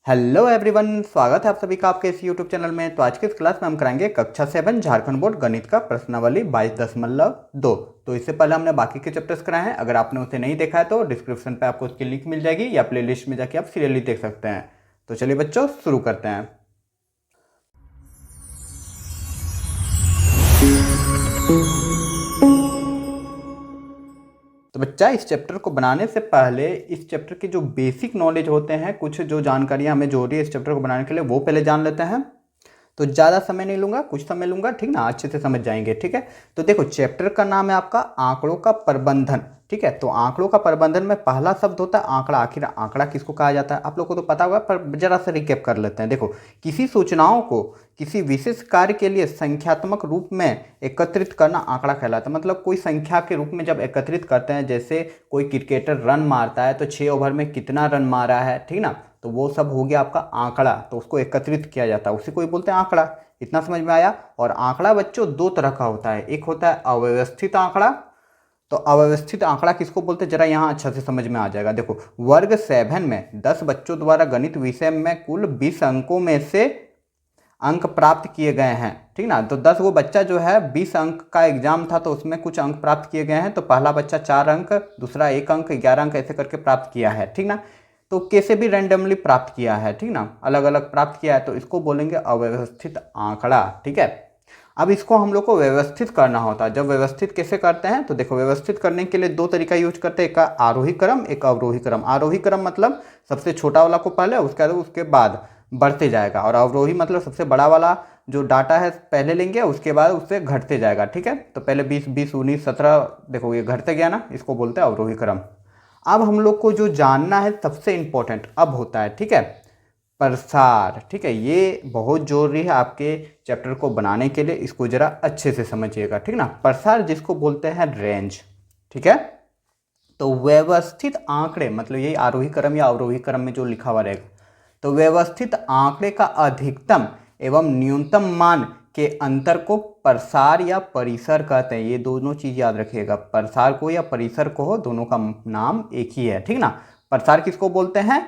Hello everyone, स्वागत है आप सभी का आपके इस यूट्यूब चैनल में। तो आज की इस क्लास में हम कराएंगे कक्षा 7 झारखंड बोर्ड गणित का प्रश्नावली 22.2। तो इससे पहले हमने बाकी के चैप्टर्स कराए हैं। अगर आपने उसे नहीं देखा है तो डिस्क्रिप्शन पे आपको उसकी लिंक मिल जाएगी या प्लेलिस्ट में जाके आप सीरियली देख सकते हैं। तो चलिए बच्चों शुरू करते हैं। तो बच्चा इस चैप्टर को बनाने से पहले इस चैप्टर के जो बेसिक नॉलेज होते हैं, कुछ जो जानकारियां हमें जरूरी है इस चैप्टर को बनाने के लिए, वो पहले जान लेते हैं। तो ज़्यादा समय नहीं लूंगा, कुछ समय लूंगा, ठीक ना, अच्छे से समझ जाएंगे। ठीक है, तो देखो चैप्टर का नाम है आपका आंकड़ों का प्रबंधन। ठीक है, तो आंकड़ों का प्रबंधन में पहला शब्द होता है आंकड़ा। आखिर आंकड़ा किसको कहा जाता है आप लोग को तो पता होगा, पर जरा सा रिकेप कर लेते हैं। देखो, किसी सूचनाओं को किसी विशेष कार्य के लिए संख्यात्मक रूप में एकत्रित करना आंकड़ा कहलाता है। मतलब कोई संख्या के रूप में जब एकत्रित करते हैं, जैसे कोई क्रिकेटर रन मारता है तो 6 ओवर में कितना रन मारा है, ठीक ना, तो वो सब हो गया आपका आंकड़ा। तो उसको एकत्रित किया जाता है, उसी को ही बोलते हैं आंकड़ा। इतना समझ में आया। और आंकड़ा बच्चों दो तरह का होता है, एक होता है अव्यवस्थित आंकड़ा। तो अव्यवस्थित आंकड़ा किसको बोलते हैं, जरा यहाँ अच्छा से समझ में आ जाएगा। देखो, वर्ग 7 में 10 बच्चों द्वारा गणित विषय में कुल 20 अंकों में से अंक प्राप्त किए गए हैं, ठीक ना। तो 10 वो बच्चा जो है 20 अंक का एग्जाम था तो उसमें कुछ अंक प्राप्त किए गए हैं। तो पहला बच्चा 4 अंक, दूसरा 1 अंक, 11 अंक ऐसे करके प्राप्त किया है, ठीक ना। तो कैसे भी रैंडमली प्राप्त किया है, ठीक ना, अलग अलग प्राप्त किया है, तो इसको बोलेंगे अव्यवस्थित आंकड़ा। ठीक है, अब इसको हम लोग को व्यवस्थित करना होता है। जब व्यवस्थित कैसे करते हैं, तो देखो व्यवस्थित करने के लिए दो तरीका यूज करते हैं, एक आरोही क्रम, एक अवरोही क्रम। आरोही क्रम मतलब सबसे छोटा वाला को पहले, उसके बाद बढ़ते जाएगा। और अवरोही मतलब सबसे बड़ा वाला जो डाटा है पहले लेंगे, उसके बाद उससे घटते जाएगा। ठीक है, तो पहले 20, 20, 19, 17, देखो ये घटते गया ना, इसको बोलते हैं अवरोही क्रम। अब हम लोग को जो जानना है सबसे इंपॉर्टेंट अब होता है, ठीक है, प्रसार। ठीक है, ये बहुत जरूरी है आपके चैप्टर को बनाने के लिए, इसको जरा अच्छे से समझिएगा, ठीक ना। प्रसार जिसको बोलते हैं रेंज। ठीक है, तो व्यवस्थित आंकड़े मतलब यही आरोही क्रम या अवरोही क्रम में जो लिखा हुआ रहेगा, तो व्यवस्थित आंकड़े का अधिकतम एवं न्यूनतम मान के अंतर को प्रसार या परिसर कहते हैं। ये दोनों चीज याद रखिएगा, प्रसार को या परिसर को हो, दोनों का नाम एक ही है, ठीक ना। प्रसार किसको बोलते हैं,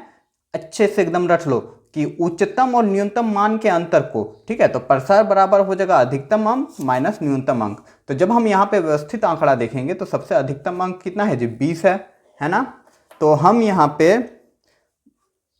अच्छे से एकदम रट लो कि उच्चतम और न्यूनतम मान के अंतर को। ठीक है, तो प्रसार बराबर हो जाएगा अधिकतम अंक माइनस न्यूनतम अंक। तो जब हम यहाँ पे व्यवस्थित आंकड़ा देखेंगे तो सबसे अधिकतम अंक कितना है जी, 20 है ना। तो हम यहाँ पे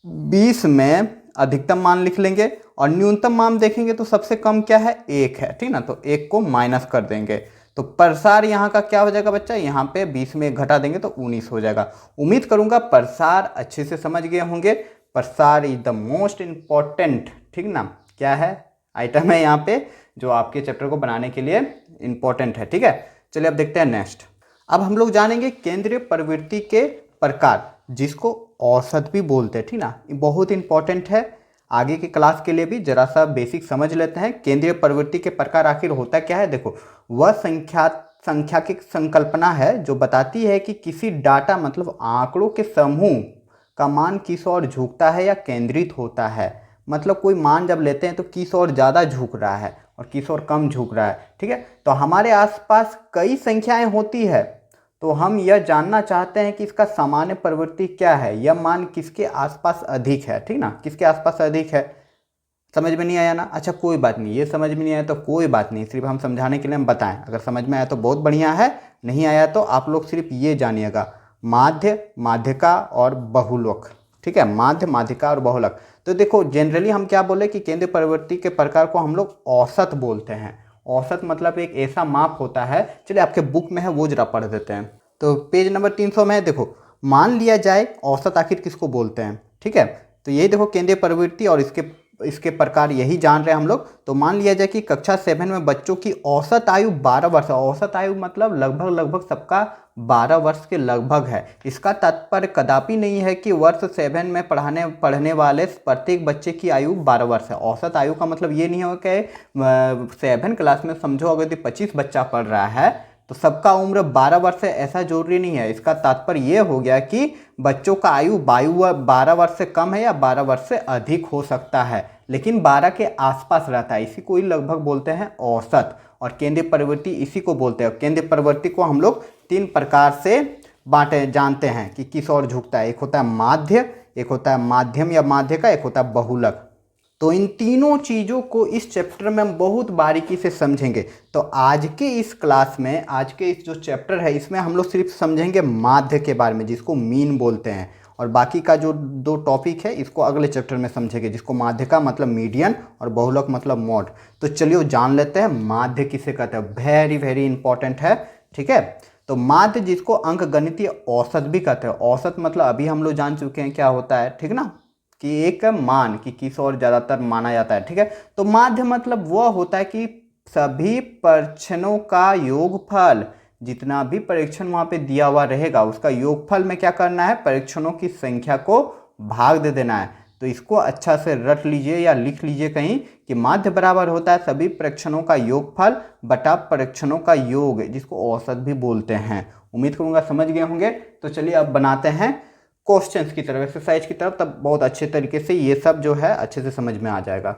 20 में अधिकतम मान लिख लेंगे और न्यूनतम मान देखेंगे तो सबसे कम क्या है, 1 है, ठीक ना। तो 1 को माइनस कर देंगे तो प्रसार यहाँ का क्या हो जाएगा बच्चा, यहाँ पे 20 में घटा देंगे तो 19 हो जाएगा। उम्मीद करूंगा प्रसार अच्छे से समझ गए होंगे। प्रसार इज द मोस्ट इंपॉर्टेंट, ठीक ना, क्या है, आइटम है यहाँ पे जो आपके चैप्टर को बनाने के लिए इंपॉर्टेंट है। ठीक है, चलिए अब देखते हैं नेक्स्ट। अब हम लोग जानेंगे केंद्रीय प्रवृत्ति के प्रकार, जिसको औसत भी बोलते हैं, ठीक ना। ये बहुत इंपॉर्टेंट है, आगे की क्लास के लिए भी जरा सा बेसिक समझ लेते हैं। केंद्रीय प्रवृत्ति के प्रकार आखिर होता क्या है। देखो, वह संख्या की संकल्पना है जो बताती है कि किसी डाटा मतलब आंकड़ों के समूह का मान किस ओर झुकता है या केंद्रित होता है। मतलब कोई मान जब लेते हैं तो किस ओर ज़्यादा झुक रहा है और किस ओर कम झुक रहा है। ठीक है, तो हमारे आसपास कई संख्याएं होती है, तो हम यह जानना चाहते हैं कि इसका सामान्य प्रवृत्ति क्या है, यह मान किसके आसपास अधिक है, ठीक ना, किसके आसपास अधिक है। समझ में नहीं आया ना, अच्छा कोई बात नहीं, ये समझ में नहीं आया तो कोई बात नहीं, सिर्फ हम समझाने के लिए हम बताएं। अगर समझ में आया तो बहुत बढ़िया है, नहीं आया तो आप लोग सिर्फ ये जानिएगा, माध्य, माध्यिका और बहुलक। ठीक है, माध्य, माध्यिका और बहुलक। तो देखो जनरली हम क्या बोले कि केंद्रीय प्रवृत्ति के प्रकार को हम लोग औसत बोलते हैं। औसत मतलब एक ऐसा माप होता है, चलिए आपके बुक में है वो जरा पढ़ देते हैं। तो पेज नंबर 300 में देखो, मान लिया जाए औसत आखिर किसको बोलते हैं। ठीक है, तो यही देखो केंद्रीय प्रवृत्ति और इसके प्रकार यही जान रहे हैं हम लोग। तो मान लिया जाए कि कक्षा 7 में बच्चों की औसत आयु 12 वर्ष है। औसत आयु मतलब लगभग सबका 12 वर्ष के लगभग है। इसका तात्पर्य कदापि नहीं है कि वर्ष 7 में पढ़ने वाले प्रत्येक बच्चे की आयु 12 वर्ष है। औसत आयु का मतलब ये नहीं हो कि 7 क्लास में समझो अगर 25 बच्चा पढ़ रहा है तो सबका उम्र 12 वर्ष है, ऐसा जरूरी नहीं है। इसका तात्पर्य ये हो गया कि बच्चों का आयु 12 वर्ष से कम है या 12 वर्ष से अधिक हो सकता है, लेकिन 12 के आसपास रहता है। इसी को ही लगभग बोलते हैं औसत। और केंद्रीय प्रवृत्ति इसी को बोलते हैं। केंद्रीय प्रवृत्ति को हम लोग 3 प्रकार से जानते हैं कि किस ओर झुकता है। एक होता है माध्य, एक होता है माध्यम या माध्य का, एक होता है बहुलक। तो इन तीनों चीज़ों को इस चैप्टर में हम बहुत बारीकी से समझेंगे। तो आज के इस क्लास में, आज के इस जो चैप्टर है, इसमें हम लोग सिर्फ समझेंगे माध्य के बारे में, जिसको मीन बोलते हैं, और बाकी का जो 2 टॉपिक है इसको अगले चैप्टर में समझेंगे, जिसको माध्य का मतलब मीडियन और बहुलक मतलब मॉड। तो चलिए जान लेते हैं माध्य किसे कहते हैं, वेरी वेरी इंपॉर्टेंट है, ठीक है। तो माध्य जिसको अंक गणितीय औसत भी कहते हैं, औसत मतलब अभी हम लोग जान चुके हैं क्या होता है, ठीक ना, कि एक मान कि किस और ज़्यादातर माना जाता है, ठीक है। तो माध्य मतलब वह होता है कि सभी परीक्षणों का योगफल, जितना भी परीक्षण वहाँ पे दिया हुआ रहेगा उसका योगफल में क्या करना है, परीक्षणों की संख्या को भाग दे देना है। तो इसको अच्छा से रट लीजिए या लिख लीजिए कहीं कि माध्य बराबर होता है सभी परीक्षणों का योगफल बटा परीक्षणों का योग, जिसको औसत भी बोलते हैं। उम्मीद करूँगा समझ गए होंगे। तो चलिए अब बनाते हैं क्वेश्चंस की तरफ, एक्सरसाइज की तरफ, तब बहुत अच्छे तरीके से ये सब जो है अच्छे से समझ में आ जाएगा।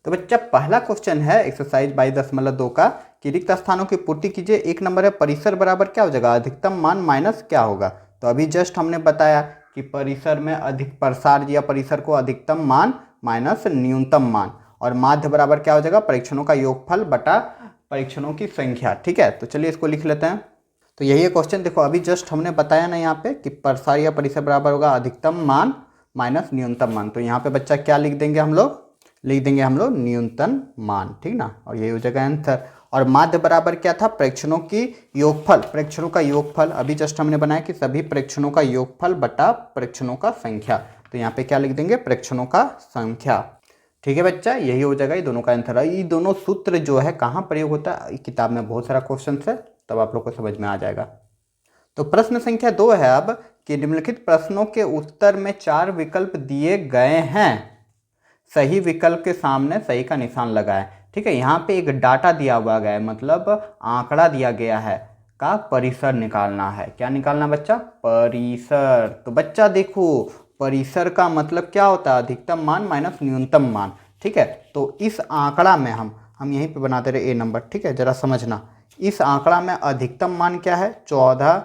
तो बच्चा पहला क्वेश्चन है एक्सरसाइज 22.2 का कि रिक्त स्थानों की पूर्ति कीजिए। 1 नंबर है परिसर बराबर क्या हो जाएगा, अधिकतम मान माइनस क्या होगा। तो अभी जस्ट हमने बताया कि परिसर में अधिक प्रसार या परिसर को अधिकतम मान माइनस न्यूनतम मान, और माध्य बराबर क्या हो जाएगा, परीक्षणों का योगफल बटा परीक्षणों की संख्या, ठीक है। तो चलिए इसको लिख लेते हैं। तो यही है क्वेश्चन। देखो अभी जस्ट हमने बताया ना यहाँ पे कि प्रसार या परिसर बराबर होगा अधिकतम मान माइनस न्यूनतम मान। तो यहाँ पे बच्चा क्या लिख देंगे हम लोग, लिख देंगे हम लोग न्यूनतम मान, ठीक ना, और यही हो जाएगा आंसर। और माध्य बराबर क्या था, परीक्षणों की योगफल, परीक्षणों का योगफल अभी जस्ट हमने बनाया कि सभी परीक्षणों का योगफल बटा परीक्षणों का संख्या। तो यहाँ पे क्या लिख देंगे, परीक्षणों का संख्या, ठीक है बच्चा, यही हो जाएगा। ये दोनों का आंसर है। ये दोनों सूत्र जो है कहाँ प्रयोग होता है, किताब में बहुत सारा क्वेश्चन है, तब आप लोग को समझ में आ जाएगा। तो प्रश्न संख्या 2 है अब कि निम्नलिखित प्रश्नों के उत्तर में 4 विकल्प दिए गए हैं, सही विकल्प के सामने सही का निशान लगाएं, ठीक है। यहाँ पे एक डाटा दिया हुआ गया है, मतलब आंकड़ा दिया गया है का परिसर निकालना है। क्या निकालना बच्चा, परिसर। तो बच्चा देखो परिसर का मतलब क्या होता है, अधिकतम मान माइनस न्यूनतम मान, ठीक है। तो इस आंकड़ा में हम यहीं पे बनाते रहे ए नंबर, ठीक है, जरा समझना। इस आंकड़ा में अधिकतम मान क्या है, 14,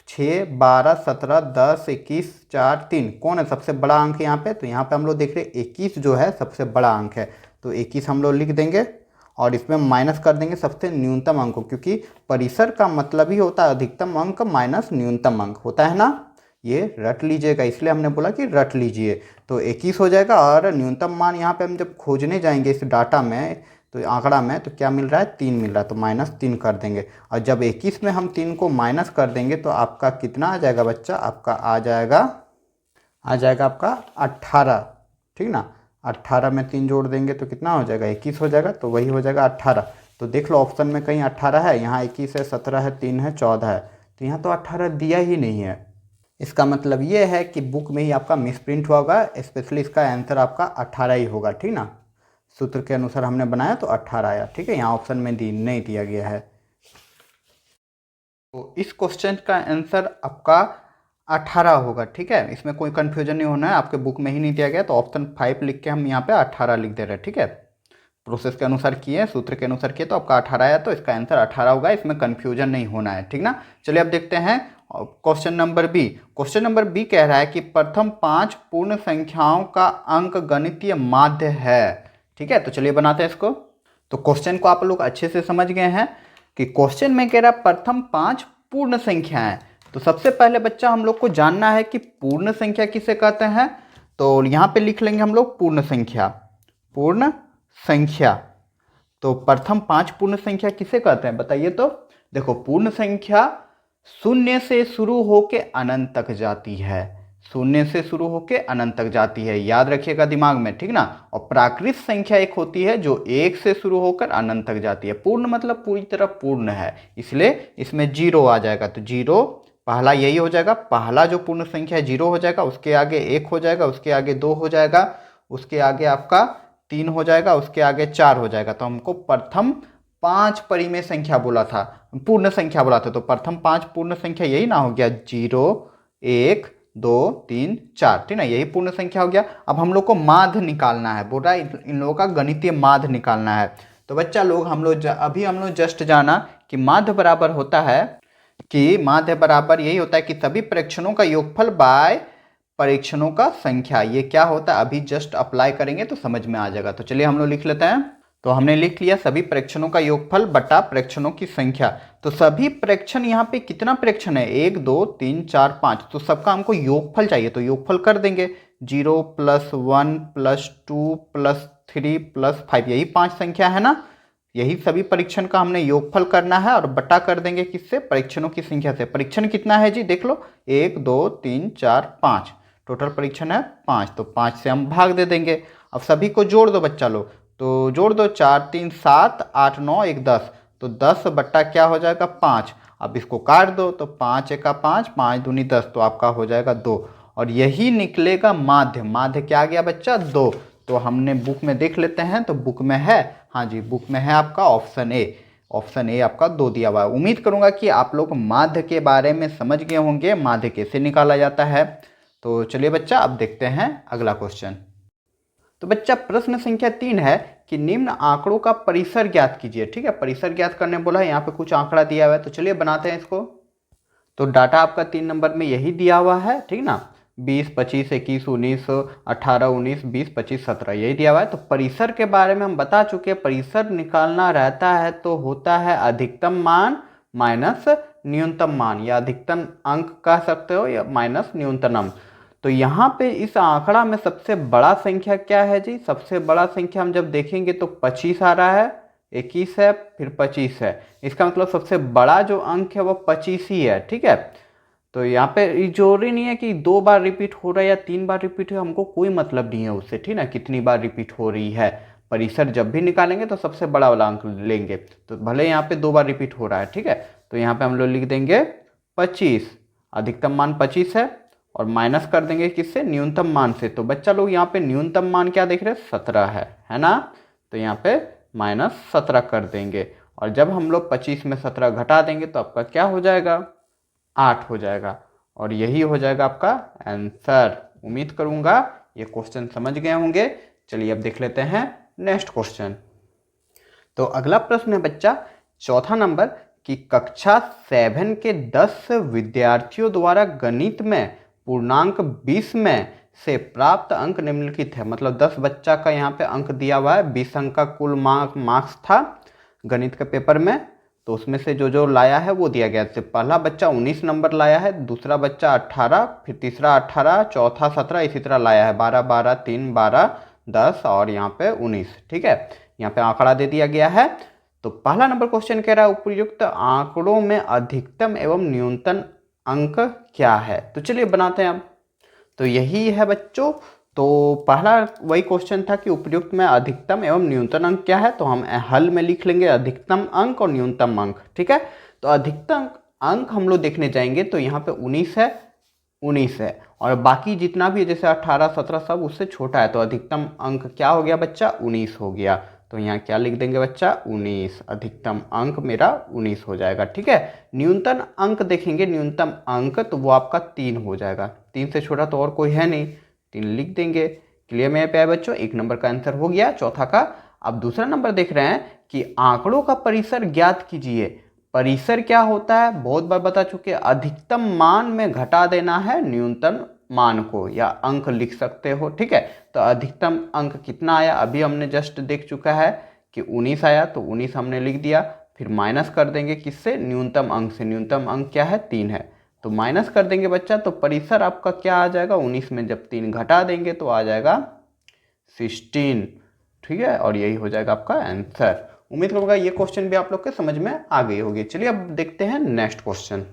6, 12, 17, 10, 21, 4, 3, कौन है सबसे बड़ा अंक यहाँ पे। तो यहाँ पे हम लोग देख रहे हैं 21 जो है सबसे बड़ा अंक है। तो 21 हम लोग लिख देंगे और इसमें माइनस कर देंगे सबसे न्यूनतम अंक को, क्योंकि परिसर का मतलब ही होता है अधिकतम अंक माइनस न्यूनतम अंक होता है ना। ये रट लीजिएगा, इसलिए हमने बोला कि रट लीजिए। तो 21 हो जाएगा और न्यूनतम मान यहाँ पे हम जब खोजने जाएंगे इस डाटा में, तो आंकड़ा में, तो क्या मिल रहा है, 3 मिल रहा है, तो -3 कर देंगे। और जब 21 में हम 3 को माइनस कर देंगे तो आपका कितना आ जाएगा बच्चा, आपका आ जाएगा आपका 18, ठीक ना। 18 में 3 जोड़ देंगे तो कितना हो जाएगा, 21 हो जाएगा, तो वही हो जाएगा 18। तो देख लो ऑप्शन में कहीं 18 है, यहाँ 21 है, 17 है, 3 है, 14 है, तो यहाँ तो 18 दिया ही नहीं है। इसका मतलब ये है कि बुक में ही आपका मिसप्रिंट हुआ होगा, स्पेशली इसका आंसर आपका 18 ही होगा, ठीक ना। सूत्र के अनुसार हमने बनाया तो 18 आया, ठीक है। यहाँ ऑप्शन में नहीं दिया गया है। तो इस क्वेश्चन का आंसर आपका 18 होगा, ठीक है। इसमें कोई कंफ्यूजन नहीं होना है, आपके बुक में ही नहीं दिया गया, तो ऑप्शन 5 लिख के हम यहाँ पे 18 लिख दे रहे हैं, ठीक है। प्रोसेस के अनुसार किए, सूत्र के अनुसार किए, तो आपका 18 आया, तो इसका आंसर 18 होगा, इसमें कन्फ्यूजन नहीं होना है, ठीक ना। चलिए अब देखते हैं question number B. Question number B कह रहा है कि प्रथम 5 पूर्ण संख्याओं का अंक गणितीय माध्य है, ठीक है। तो चलिए बनाते हैं इसको। तो क्वेश्चन को आप लोग अच्छे से समझ गए हैं कि क्वेश्चन में कह रहा है प्रथम 5 पूर्ण संख्याएं। तो सबसे पहले बच्चा हम लोग को जानना है कि पूर्ण संख्या किसे कहते हैं। तो यहाँ पे लिख लेंगे हम लोग पूर्ण संख्या, पूर्ण संख्या। तो प्रथम 5 पूर्ण संख्या किसे कहते हैं बताइए। तो देखो पूर्ण संख्या शून्य से शुरू होके अनंत तक जाती है, शून्य से शुरू होके अनंत तक जाती है, याद रखिएगा दिमाग में, ठीक ना। और प्राकृत संख्या एक होती है जो 1 से शुरू होकर अनंत तक जाती है। पूर्ण मतलब पूरी तरह पूर्ण है, इसलिए इसमें 0 आ जाएगा। तो 0 पहला यही हो जाएगा, पहला जो पूर्ण संख्या है 0 हो जाएगा, उसके आगे 1 हो जाएगा, उसके आगे 2 हो जाएगा, उसके आगे आपका 3 हो जाएगा, उसके आगे 4 हो जाएगा। तो हमको प्रथम 5 परिमेय संख्या बोला था, पूर्ण संख्या बोला था। तो प्रथम 5 पूर्ण संख्या यही ना हो गया, 0, 1, 2, 3, 4, ठीक ना, यही पूर्ण संख्या हो गया। अब हम लोग को माध्य निकालना है, बोल रहा है इन लोगों का गणितीय माध्य निकालना है। तो बच्चा लोग अभी हम लोग जस्ट जाना कि माध्य बराबर होता है, कि माध्य बराबर यही होता है कि सभी परीक्षणों का योगफल बाय परीक्षणों का संख्या। ये क्या होता है अभी जस्ट अप्लाई करेंगे तो समझ में आ जाएगा। तो चलिए हम लोग लिख लेते हैं। तो हमने लिख लिया सभी परीक्षणों का योगफल बटा परीक्षणों की संख्या। तो सभी परीक्षण यहाँ पे कितना परीक्षण है, 1 2 3 4 5, तो सबका हमको योगफल चाहिए तो योगफल कर देंगे। 0 + 1 + 2 + 3 + 5, यही 5 संख्या है ना। यही सभी परीक्षण का हमने योगफल करना है और बटा कर देंगे किससे, परीक्षणों की संख्या से। परीक्षण कितना है जी, देख लो 1 2 3 4 5, टोटल परीक्षण है 5, तो 5 से हम भाग दे देंगे। अब सभी को जोड़ दो बच्चा लोग, तो जोड़ दो, 4 3 7 8 9 1 10, तो 10 बट्टा क्या हो जाएगा 5। अब इसको काट दो तो 5 एका 5, 5 दूनी 10, तो आपका हो जाएगा 2, और यही निकलेगा माध्य। माध्य क्या आ गया बच्चा, 2। तो हमने बुक में देख लेते हैं, तो बुक में है, हाँ जी बुक में है आपका ऑप्शन ए। ऑप्शन ए आपका 2 दिया हुआ है। उम्मीद करूंगा कि आप लोग माध्य के बारे में समझ गए होंगे, माध्य कैसे निकाला जाता है। तो चलिए बच्चा अब देखते हैं अगला क्वेश्चन। तो बच्चा प्रश्न संख्या 3 है कि निम्न आंकड़ों का परिसर ज्ञात कीजिए। ठीक है, परिसर ज्ञात करने बोला है, यहाँ पे कुछ आंकड़ा दिया हुआ है, तो चलिए बनाते हैं इसको। तो डाटा आपका 3 नंबर में यही दिया हुआ है, ठीक ना, 20 25 21 19 18 19 20 25 17 यही दिया हुआ है। तो परिसर के बारे में हम बता चुके हैं, परिसर निकालना रहता है तो होता है अधिकतम मान माइनस न्यूनतम मान, या अधिकतम अंक कह सकते हो या माइनस न्यूनतम अंक। तो यहाँ पे इस आंकड़ा में सबसे बड़ा संख्या क्या है जी, सबसे बड़ा संख्या हम जब देखेंगे तो 25 आ रहा है, 21 है, फिर 25 है। इसका मतलब सबसे बड़ा जो अंक है वो 25 ही है। ठीक है, तो यहाँ पे जरूरी नहीं है कि 2 बार रिपीट हो रहा है या 3 बार रिपीट हो, हमको कोई मतलब नहीं है उससे, ठीक ना, कितनी बार रिपीट हो रही है। परिसर जब भी निकालेंगे तो सबसे बड़ा वाला अंक लेंगे, तो भले यहाँ पे 2 बार रिपीट हो रहा है। ठीक है, तो यहाँ पे हम लोग लिख देंगे 25, अधिकतम मान 25 है, और माइनस कर देंगे किससे, न्यूनतम मान से। तो बच्चा लोग यहाँ पे न्यूनतम मान क्या देख रहे हैं, 17 है ना। तो यहाँ पे -17 कर देंगे, और जब हम लोग 25 में 17 घटा देंगे तो आपका क्या हो जाएगा, 8 हो जाएगा, और यही हो जाएगा आपका आंसर। उम्मीद करूंगा ये क्वेश्चन समझ गए होंगे। चलिए अब देख लेते हैं नेक्स्ट क्वेश्चन। तो अगला प्रश्न है बच्चा चौथा नंबर कि कक्षा 7 के 10 विद्यार्थियों द्वारा गणित में पूर्णांक 20 में से प्राप्त अंक निम्नलिखित है। मतलब 10 बच्चा का यहाँ पे अंक दिया हुआ है, 20 अंक का कुल मार्क्स था गणित के पेपर में, तो उसमें से जो जो लाया है वो दिया गया। तो पहला बच्चा 19 नंबर लाया है, दूसरा बच्चा 18, फिर तीसरा 18, चौथा 17, इसी तरह लाया है 12 12 3 12 10 और यहाँ पे 19। ठीक है, यहाँ पे आंकड़ा दे दिया गया है। तो पहला नंबर क्वेश्चन कह रहा है उपयुक्त आंकड़ों में अधिकतम एवं न्यूनतम अंक क्या है। तो चलिए बनाते हैं अब। तो यही है बच्चों, तो पहला वही क्वेश्चन था कि उपयुक्त में अधिकतम एवं न्यूनतम अंक क्या है, तो हम हल में लिख लेंगे अधिकतम अंक और न्यूनतम अंक। ठीक है, तो अधिकतम अंक हम लोग देखने जाएंगे तो यहाँ पे 19 है, और बाकी जितना भी जैसे 18 17 सब उससे छोटा है, तो अधिकतम अंक क्या हो गया बच्चा, 19 हो गया। तो यहाँ क्या लिख देंगे बच्चा, 19, अधिकतम अंक मेरा 19 हो जाएगा। ठीक है, न्यूनतम अंक देखेंगे, न्यूनतम अंक तो वो आपका 3 हो जाएगा, 3 से छोटा तो और कोई है नहीं, 3 लिख देंगे। क्लियर मेरे प्यारे बच्चों, 1 नंबर का आंसर हो गया चौथा का। अब दूसरा नंबर देख रहे हैं कि आंकड़ों का परिसर ज्ञात कीजिए। परिसर क्या होता है, बहुत बार बता चुके, अधिकतम मान में घटा देना है न्यूनतम मान को, या अंक लिख सकते हो। ठीक है, तो अधिकतम अंक कितना आया, अभी हमने जस्ट देख चुका है कि 19 आया, तो 19 हमने लिख दिया, फिर माइनस कर देंगे किससे, न्यूनतम अंक से। न्यूनतम अंक क्या है, 3 है, तो माइनस कर देंगे बच्चा, तो परिसर आपका क्या आ जाएगा, 19 में जब 3 घटा देंगे तो आ जाएगा 16। ठीक है, और यही हो जाएगा आपका आंसर। उम्मीद करूंगा ये क्वेश्चन भी आप लोग के समझ में आ गई होगी। चलिए अब देखते हैं नेक्स्ट क्वेश्चन।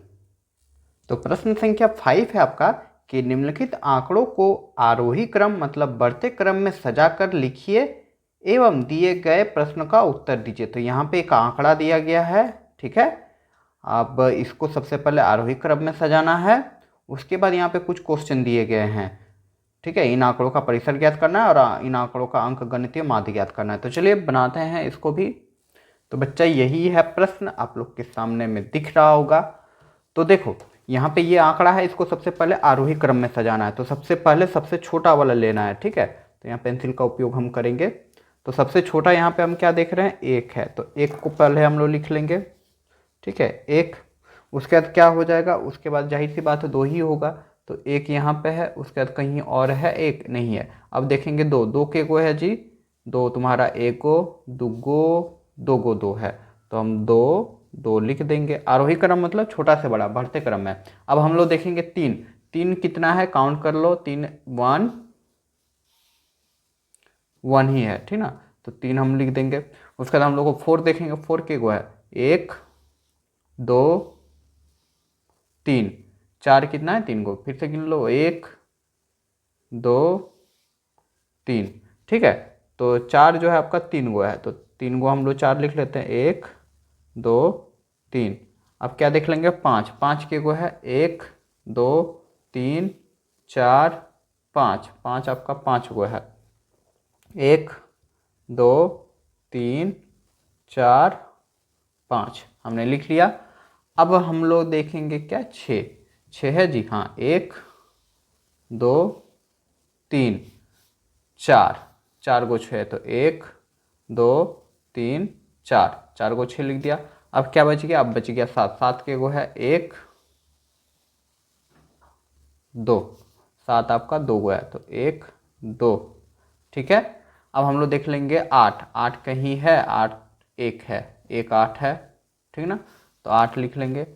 तो प्रश्न संख्या 5 है आपका कि निम्नलिखित आंकड़ों को आरोही क्रम मतलब बढ़ते क्रम में सजाकर लिखिए एवं दिए गए प्रश्न का उत्तर दीजिए। तो यहाँ पे एक आंकड़ा दिया गया है, ठीक है, अब इसको सबसे पहले आरोही क्रम में सजाना है, उसके बाद यहाँ पे कुछ क्वेश्चन दिए गए हैं। ठीक है, इन आंकड़ों का परिसर ज्ञात करना है और इन आंकड़ों का अंक गणितीय माध्य ज्ञात करना है। तो चलिए बनाते हैं इसको भी। तो बच्चा यही है प्रश्न, आप लोग के सामने में दिख रहा होगा। तो देखो यहाँ पे ये आंकड़ा है, इसको सबसे पहले आरोही क्रम में सजाना है, तो सबसे पहले सबसे छोटा वाला लेना है। ठीक है, तो यहाँ पेंसिल का उपयोग हम करेंगे। तो सबसे छोटा यहाँ पे हम क्या देख रहे हैं, 1 है, तो 1 को पहले हम लोग लिख लेंगे। ठीक है, 1, उसके बाद क्या हो जाएगा, उसके बाद जाहिर सी बात है 2 ही होगा, तो एक यहाँ पे है, उसके बाद कहीं और है, एक नहीं है। अब देखेंगे दो, दो के गो है जी, दो तुम्हारा एक गो, दो गो दो है, तो हम दो दो लिख देंगे। आरोही क्रम मतलब छोटा से बड़ा बढ़ते क्रम में। अब हम लोग देखेंगे तीन, तीन कितना है काउंट कर लो, तीन वन वन ही है, ठीक ना, तो तीन हम लिख देंगे। उसके बाद हम लोग को फोर देखेंगे, फोर के गो है, एक दो तीन, चार कितना है, तीन गो, फिर से गिन लो, एक दो तीन, ठीक है। तो चार जो है आपका तीन गो है, तो तीन गो हम लोग चार लिख लेते हैं, एक दो तीन। अब क्या देख लेंगे, पाँच, पाँच के गो है, एक दो तीन चार पाँच, पाँच आपका पाँच गो है, एक दो तीन चार पाँच हमने लिख लिया। अब हम लोग देखेंगे क्या, छः, छः है जी, हाँ, एक दो तीन चार, चार गो छः, तो एक दो तीन चार, चार गो छः लिख दिया। अब क्या बच गया, अब बच गया सात, सात के गो है, एक दो, सात आपका दो गो है, तो एक दो, ठीक है। अब हम लोग देख लेंगे आठ, आठ कहीं है, आठ एक है, एक आठ है, ठीक ना, तो आठ लिख लेंगे।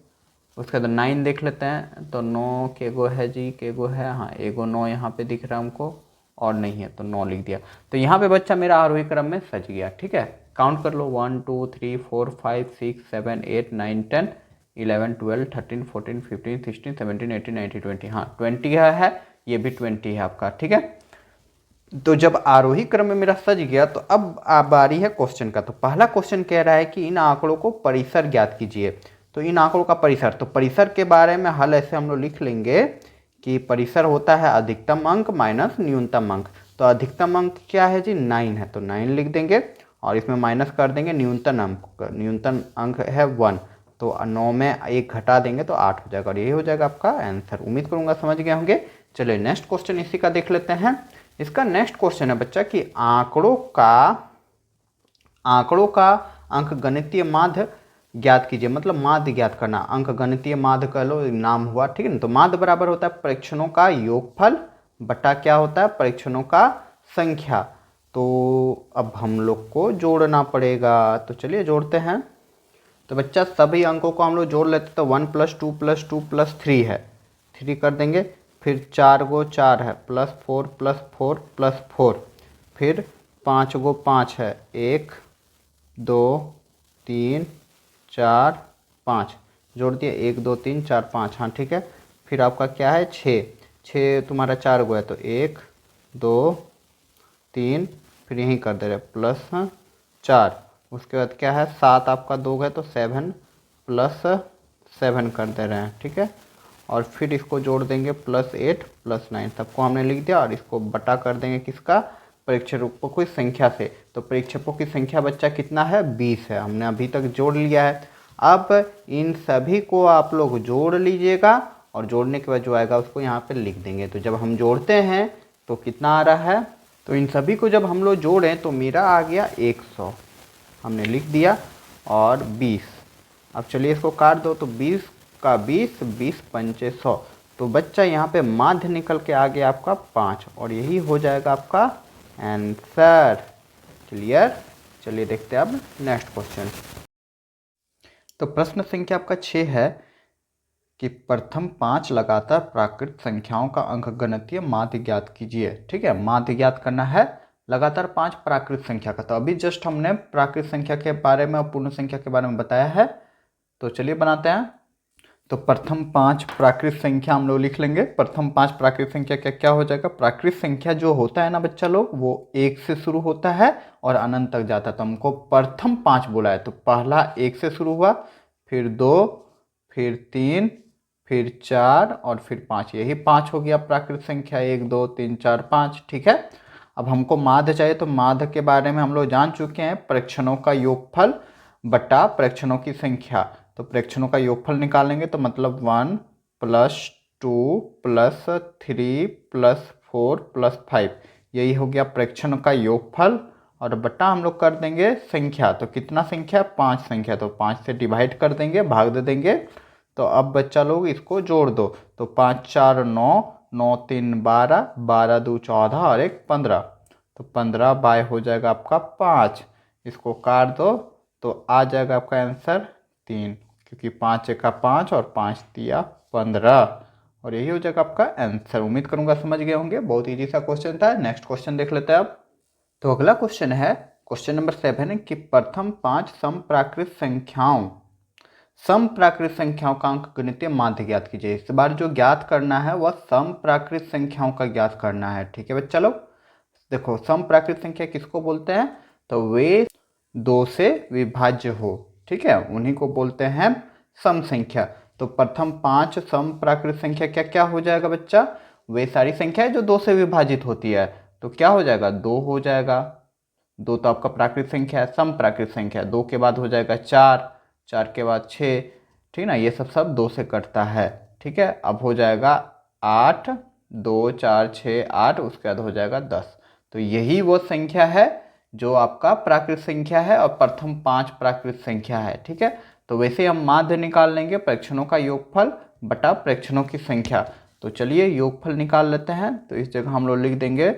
उसके बाद नाइन देख लेते हैं, तो नौ के गो है जी, के गो है, हाँ, एगो नौ यहाँ पे दिख रहा है हमको, और नहीं है तो नौ लिख दिया। तो यहाँ पे बच्चा मेरा आरोही क्रम में सज गया, ठीक है। काउंट कर लो, 1 2 3 4 5 6 7 8 9 10 11 12 13 14 15 16 17 18 19 20, हाँ 20 है, ये भी 20 है आपका, ठीक है। तो जब आरोही क्रम में मेरा सज गया, तो अब बारी है क्वेश्चन का। तो पहला क्वेश्चन कह रहा है कि इन आंकड़ों को परिसर ज्ञात कीजिए। तो इन आंकड़ों का परिसर, तो परिसर के बारे में हल ऐसे हम लोग लिख लेंगे कि परिसर होता है अधिकतम अंक माइनस न्यूनतम अंक। तो अधिकतम अंक क्या है जी, 9 है, तो 9 लिख देंगे, और इसमें माइनस कर देंगे न्यूनतम अंक, न्यूनतम अंक है 1, तो 9 में एक घटा देंगे तो 8 हो जाएगा, और यही हो जाएगा आपका आंसर। उम्मीद करूंगा समझ गए होंगे। चलिए नेक्स्ट क्वेश्चन इसी का देख लेते हैं। इसका नेक्स्ट क्वेश्चन है बच्चा कि आंकड़ों का अंक गणितीय माध्य ज्ञात कीजिए। मतलब माध्य ज्ञात करना, अंक गणितीय माध्य कह लो, नाम हुआ, ठीक है ना। तो माध्य बराबर होता है परीक्षणों का योगफल बटा क्या होता है, परीक्षणों का संख्या। तो अब हम लोग को जोड़ना पड़ेगा, तो चलिए जोड़ते हैं। तो बच्चा सभी अंकों को हम लोग जोड़ लेते, तो 1 + 2 + 2 + 3 है, 3 कर देंगे, फिर 4 गो 4 है, +4 + 4 + 4, फिर 5 गो 5 है, 1 2 3 4 5, जोड़ दिए, 1 2 3 4 5, हाँ ठीक है। फिर आपका क्या है, 6, 6 तुम्हारा 4 गो है, तो 1 2 3, फिर यहीं कर दे रहे +4। उसके बाद क्या है, 7 आपका 2 है, तो 7 + 7 कर दे रहे हैं, ठीक है। और फिर इसको जोड़ देंगे, +8 + 9, सबको हमने लिख दिया, और इसको बटा कर देंगे किसका, परीक्षकों की संख्या से। तो परीक्षकों की संख्या बच्चा कितना है, 20 है, हमने अभी तक जोड़ लिया है। अब इन सभी को आप लोग जोड़ लीजिएगा, और जोड़ने के बाद जो आएगा उसको यहाँ पे लिख देंगे। तो जब हम जोड़ते हैं तो कितना आ रहा है, तो इन सभी को जब हम लोग जोड़ें तो मेरा आ गया 100, हमने लिख दिया, और 20। अब चलिए इसको काट दो, तो 20 का 20, 20 पंचे 100, तो बच्चा यहाँ पे माध्य निकल के आ गया आपका 5, और यही हो जाएगा आपका आंसर। क्लियर। चलिए देखते हैं अब नेक्स्ट क्वेश्चन। तो प्रश्न संख्या आपका 6 है कि प्रथम 5 लगातार प्राकृत संख्याओं का अंकगणितीय माध्य ज्ञात कीजिए। ठीक है, माध्य ज्ञात करना है लगातार 5 प्राकृत संख्या का। तो अभी जस्ट हमने प्राकृत संख्या के बारे में और पूर्ण संख्या के बारे में बताया है, तो चलिए बनाते हैं। तो प्रथम 5 प्राकृत संख्या हम लोग लिख लेंगे। प्रथम 5 प्राकृत संख्या क्या क्या हो जाएगा, प्राकृत संख्या जो होता है ना बच्चा लोग, वो 1 से शुरू होता है और अनंत तक जाता है। तो हमको प्रथम 5 बोला है, तो पहला 1 से शुरू हुआ, फिर 2, फिर 3, फिर 4 और फिर 5, यही 5 हो गया प्राकृत संख्या, 1 2 3 4 5। ठीक है, अब हमको माध्य चाहिए, तो माध्य के बारे में हम लोग जान चुके हैं, प्रेक्षणों का योगफल बटा प्रेक्षणों की संख्या। तो प्रेक्षणों का योगफल निकालेंगे, तो मतलब 1 + 2 + 3 + 4 + 5, यही हो गया प्रेक्षण का योगफल, और बटा हम लोग कर देंगे संख्या। तो कितना संख्या, 5 संख्या, तो 5 से डिवाइड कर देंगे, भाग दे देंगे, तो अब बच्चा लोग इसको जोड़ दो, तो 5 4 9, 9 3 12, 12 2 14 और 1 15, तो 15 बाय हो जाएगा आपका 5। इसको काट दो तो आ जाएगा आपका आंसर 3, क्योंकि 5 1 5 और 5 3 15, और यही हो जाएगा आपका आंसर। उम्मीद करूंगा समझ गए होंगे, बहुत ईजी सा क्वेश्चन था। नेक्स्ट क्वेश्चन देख लेते हैं अब। तो अगला क्वेश्चन है क्वेश्चन नंबर 7 कि प्रथम 5 समप्राकृत संख्याओं का अंक गणितीय माध्य ज्ञात कीजिए। इस बार जो ज्ञात करना है वह समप्राकृत संख्याओं का ज्ञात करना है। ठीक है बच्चा लोग, देखो समप्राकृत संख्या किसको बोलते हैं, तो वे 2 से विभाज्य हो, ठीक है, उन्हीं को बोलते हैं सम संख्या। तो प्रथम 5 समप्राकृत संख्या क्या क्या हो जाएगा बच्चा, वे सारी संख्याएं जो 2 से विभाजित होती है। तो क्या हो जाएगा, 2 हो जाएगा, 2 तो आपका प्राकृत संख्या है, सम प्राकृत संख्या। 2 के बाद हो जाएगा 4, 4 के बाद 6, ठीक ना, ये सब 2 से कटता है। ठीक है, अब हो जाएगा 8, 2 4 6 8, उसके बाद हो जाएगा 10। तो यही वो संख्या है जो आपका प्राकृत संख्या है और प्रथम 5 प्राकृत संख्या है। ठीक है, तो वैसे हम माध्य निकाल लेंगे, प्रेक्षणों का योगफल बटा प्रेक्षणों की संख्या। तो चलिए योगफल निकाल लेते हैं। तो इस जगह हम लोग लिख देंगे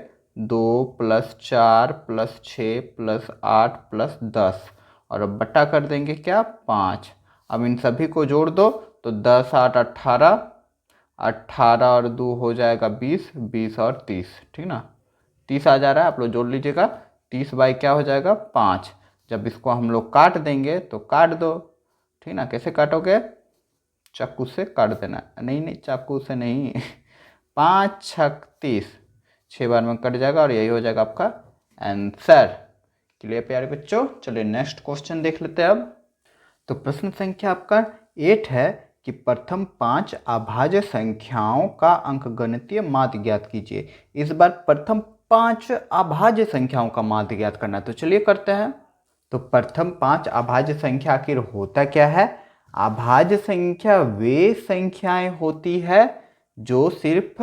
2 + 4 + 6 + 8 + 10, और अब बटा कर देंगे क्या, 5। अब इन सभी को जोड़ दो तो 10 8 18, 18 और 2 हो जाएगा 20, 20 और 30, ठीक ना, 30 आ जा रहा है, आप लोग जोड़ लीजिएगा। 30 बाई क्या हो जाएगा, 5। जब इसको हम लोग काट देंगे तो काट दो, ठीक ना, कैसे काटोगे, चाकू से काट देना, नहीं नहीं चाकू से नहीं 5 6 30, 6 बार में कट जाएगा और यही हो जाएगा आपका आंसर। क्लियर प्यारे बच्चों, चलिए नेक्स्ट क्वेश्चन देख लेते हैं अब। तो प्रश्न संख्या आपका 8 है कि प्रथम 5 अभाज्य संख्याओं का अंकगणितीय माध्य ज्ञात कीजिए। इस बार प्रथम 5 अभाज्य संख्याओं का माध्य ज्ञात करना है, तो चलिए करते हैं। तो प्रथम 5 अभाज्य संख्या आखिर होता क्या है, अभाज्य संख्या वे संख्याएं होती है जो सिर्फ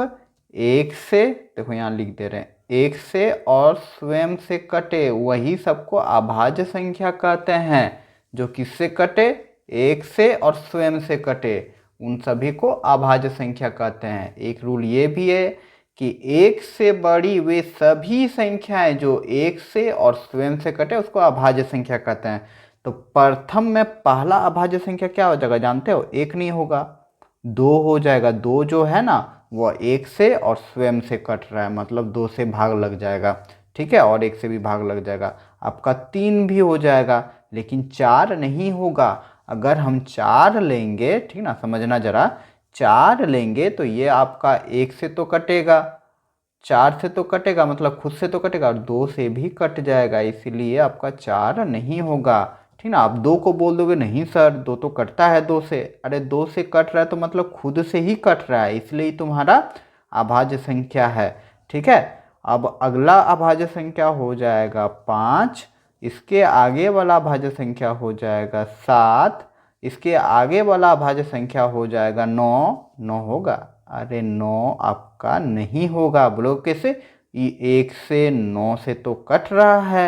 एक से, देखो यहाँ लिख दे रहे हैं, एक से और स्वयं से कटे, वही सबको अभाज्य संख्या कहते हैं। जो किससे कटे, एक से और स्वयं से कटे, उन सभी को अभाज्य संख्या कहते हैं। एक रूल ये भी है कि एक से बड़ी वे सभी संख्याएं जो एक से और स्वयं से कटे उसको अभाज्य संख्या कहते हैं। तो प्रथम में पहला अभाज्य संख्या क्या हो जाएगा जानते हो, 1 नहीं होगा, 2 हो जाएगा। 2 जो है ना वह 1 से और स्वयं से कट रहा है, मतलब 2 से भाग लग जाएगा, ठीक है, और 1 से भी भाग लग जाएगा। आपका 3 भी हो जाएगा, लेकिन 4 नहीं होगा। अगर हम 4 लेंगे, ठीक ना, समझना जरा, 4 लेंगे तो ये आपका 1 से तो कटेगा, 4 से तो कटेगा, मतलब खुद से तो कटेगा, और 2 से भी कट जाएगा, इसीलिए आपका 4 नहीं होगा, ठीक ना। आप 2 को बोल दोगे नहीं सर 2 तो कटता है 2 से, अरे 2 से कट रहा है तो मतलब खुद से ही कट रहा है, इसलिए तुम्हारा अभाज्य संख्या है, ठीक है। अब अगला अभाज्य संख्या हो जाएगा 5, इसके आगे वाला अभाज्य संख्या हो जाएगा 7, इसके आगे वाला अभाज्य संख्या हो जाएगा 9, 9 होगा, अरे 9 आपका नहीं होगा, बोलो कैसे, ये 1 से 9 से तो कट रहा है,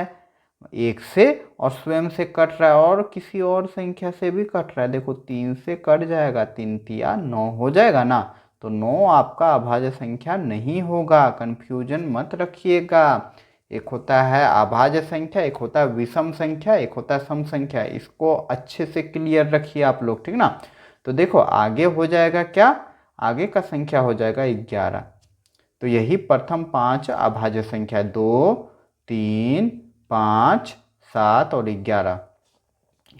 1 से और स्वयं से कट रहा है, और किसी और संख्या से भी कट रहा है, देखो 3 से कट जाएगा, 3 तिया 9 हो जाएगा ना, तो 9 आपका अभाज्य संख्या नहीं होगा, कंफ्यूजन मत रखिएगा। एक होता है अभाज्य संख्या, एक होता है विषम संख्या, एक होता है सम संख्या, इसको अच्छे से क्लियर रखिए आप लोग, ठीक ना। तो देखो आगे हो जाएगा क्या, आगे का संख्या हो जाएगा 11। तो यही प्रथम 5 अभाज्य संख्या 2 3 5 7 और 11,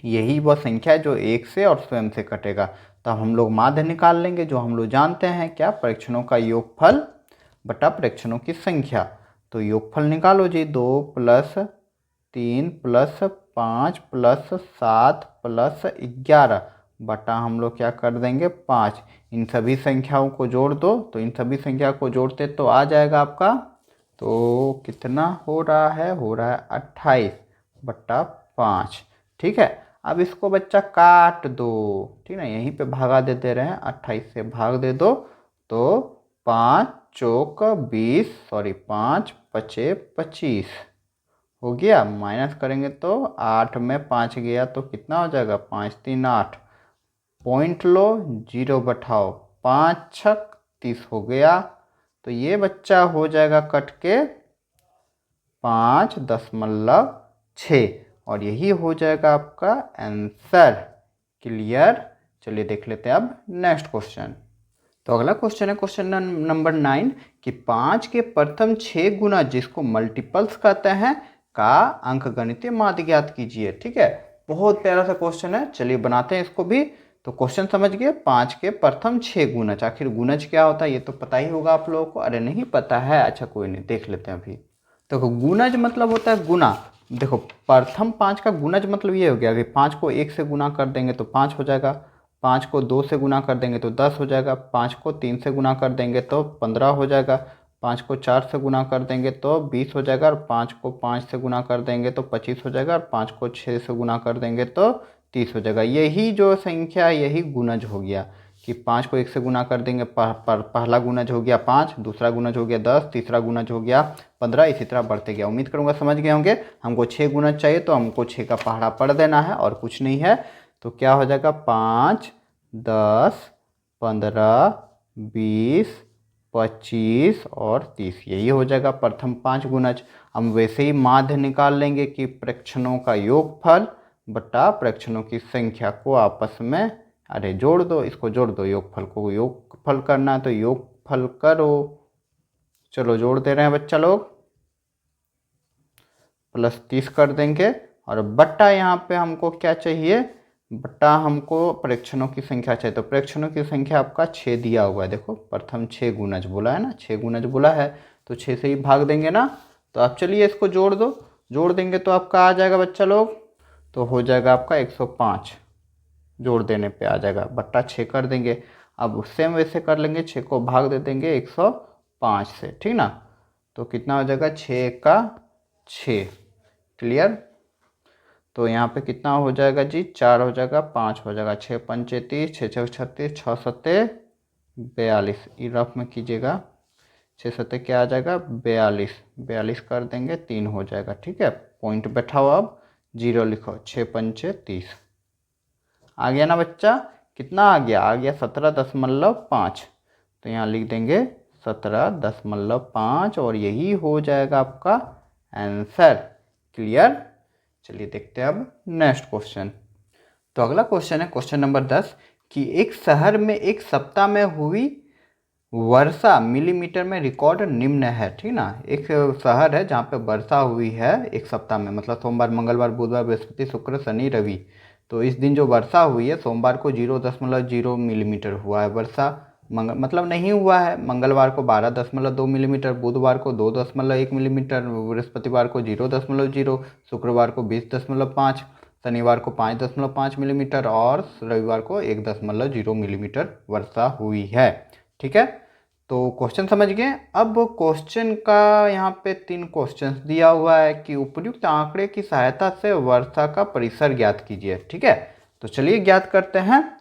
यही वह संख्या है जो 1 से और स्वयं से कटेगा। तब हम लोग माध्य निकाल लेंगे, जो हम लोग जानते हैं क्या, प्रेक्षणों का योगफल बटा प्रेक्षणों की संख्या। तो योगफल निकालो जी, 2 + 3 + 5 + 7 + 11 बटा हम लोग क्या कर देंगे 5। इन सभी संख्याओं को जोड़ दो, तो इन सभी संख्या को जोड़ते तो आ जाएगा आपका, तो कितना हो रहा है, हो रहा है 28 बटा 5, ठीक है। अब इसको बच्चा काट दो, ठीक ना, यहीं पे भागा दे रहे हैं, 28 से भाग दे दो, तो 5 चौक 20, सॉरी 5 पचे 25 हो गया, माइनस करेंगे तो 8 में 5 गया तो कितना हो जाएगा, 5 3 8, पॉइंट लो, 0 बैठाओ, 5 छक 30 हो गया। तो ये बच्चा हो जाएगा कट के 5.6 और यही हो जाएगा आपका आंसर। क्लियर। चलिए देख लेते हैं अब नेक्स्ट क्वेश्चन। तो अगला क्वेश्चन है क्वेश्चन नंबर 9 कि 5 के प्रथम 6 गुना जिसको मल्टीपल्स कहते हैं का अंकगणितीय माध्य ज्ञात कीजिए। ठीक है, बहुत प्यारा सा क्वेश्चन है। चलिए बनाते हैं इसको भी। तो क्वेश्चन समझ गए, 5 के प्रथम 6 गुणज। आखिर गुणज क्या होता है ये तो पता ही होगा आप लोगों को। अरे नहीं पता है, अच्छा कोई नहीं, देख लेते हैं अभी। तो गुणज मतलब होता है गुना। देखो प्रथम 5 का गुणज मतलब ये हो गया कि 5 को 1 से गुना कर देंगे तो 5 हो जाएगा, 5 को 2 से गुना कर देंगे तो 10 हो जाएगा, 5 को 3 से गुना कर देंगे तो 15 हो जाएगा, 5 को 4 से गुना कर देंगे तो 20 हो जाएगा, और 5 को 5 से गुना कर देंगे तो 25 हो जाएगा, और 5 को 6 से गुना कर देंगे तो 30 हो जाएगा। यही जो संख्या है यही गुणज हो गया कि 5 को 1 से गुना कर देंगे, पहला गुणज हो गया 5, दूसरा गुणज हो गया 10, तीसरा गुणज हो गया 15, इसी तरह बढ़ते गया। उम्मीद करूँगा समझ गए होंगे। हमको 6 गुणज चाहिए तो हमको 6 का पहाड़ा पढ़ देना है और कुछ नहीं है। तो क्या हो जाएगा 5, 10, 15, 20, 25 और 30, यही हो जाएगा प्रथम 5 गुणज। हम वैसे ही माध्य निकाल लेंगे कि प्रेक्षणों का योगफल बटा प्रेक्षणों की संख्या को आपस में अरे जोड़ दो, इसको जोड़ दो, योगफल को योगफल करना है तो योगफल करो। चलो जोड़ दे रहे हैं बच्चा लोग, +30 कर देंगे और बट्टा यहाँ पे हमको क्या चाहिए, बट्टा हमको प्रेक्षणों की संख्या चाहिए। तो प्रेक्षणों की संख्या आपका 6 दिया हुआ है। देखो प्रथम 6 गुणज बोला है ना, 6 गुणज बोला है तो 6 से ही भाग देंगे ना। तो आप चलिए इसको जोड़ दो, जोड़ देंगे तो आपका आ जाएगा बच्चा लोग, तो हो जाएगा आपका 105। जोड़ देने पे आ जाएगा, बट्टा 6 कर देंगे। अब सेम वैसे कर लेंगे, 6 को भाग दे देंगे 105 से, ठीक ना। तो कितना हो जाएगा 6 का 6। क्लियर। तो यहाँ पे कितना हो जाएगा जी, 4 हो जाएगा, 5 हो जाएगा, 6 पंचे 30, 6 छः 36, 6 सत्ते 42, रफ में कीजिएगा, 6 सत्ते क्या आ जाएगा 42, 42 कर देंगे 3 हो जाएगा। ठीक है, पॉइंट बैठाओ, अब 0 लिखो, 6 पंचे 30 आ गया ना बच्चा। कितना आ गया, आ गया 17.5। तो यहाँ लिख देंगे 17.5 और यही हो जाएगा आपका आंसर। क्लियर। चलिए देखते हैं अब नेक्स्ट क्वेश्चन। तो अगला क्वेश्चन है क्वेश्चन नंबर 10 कि एक शहर में एक सप्ताह में हुई वर्षा मिलीमीटर में रिकॉर्ड निम्न है। ठीक ना, एक शहर है जहाँ पे वर्षा हुई है एक सप्ताह में, मतलब सोमवार, मंगलवार, बुधवार, बृहस्पति, शुक्र, शनि, रवि। तो इस दिन जो वर्षा हुई है सोमवार को 0.0 मिलीमीटर हुआ है वर्षा, मतलब नहीं हुआ है। मंगलवार को 12.2 मिलीमीटर, बुधवार को 2.1 मिलीमीटर, बृहस्पतिवार को 0.0, शुक्रवार को 20.5, शनिवार को 5.5 मिलीमीटर और रविवार को 1.0 मिलीमीटर वर्षा हुई है। ठीक है, तो क्वेश्चन समझ गए। अब क्वेश्चन का यहाँ पे 3 क्वेश्चन दिया हुआ है कि उपयुक्त आंकड़े की सहायता से वर्षा का परिसर ज्ञात कीजिए। ठीक है, तो चलिए ज्ञात करते हैं।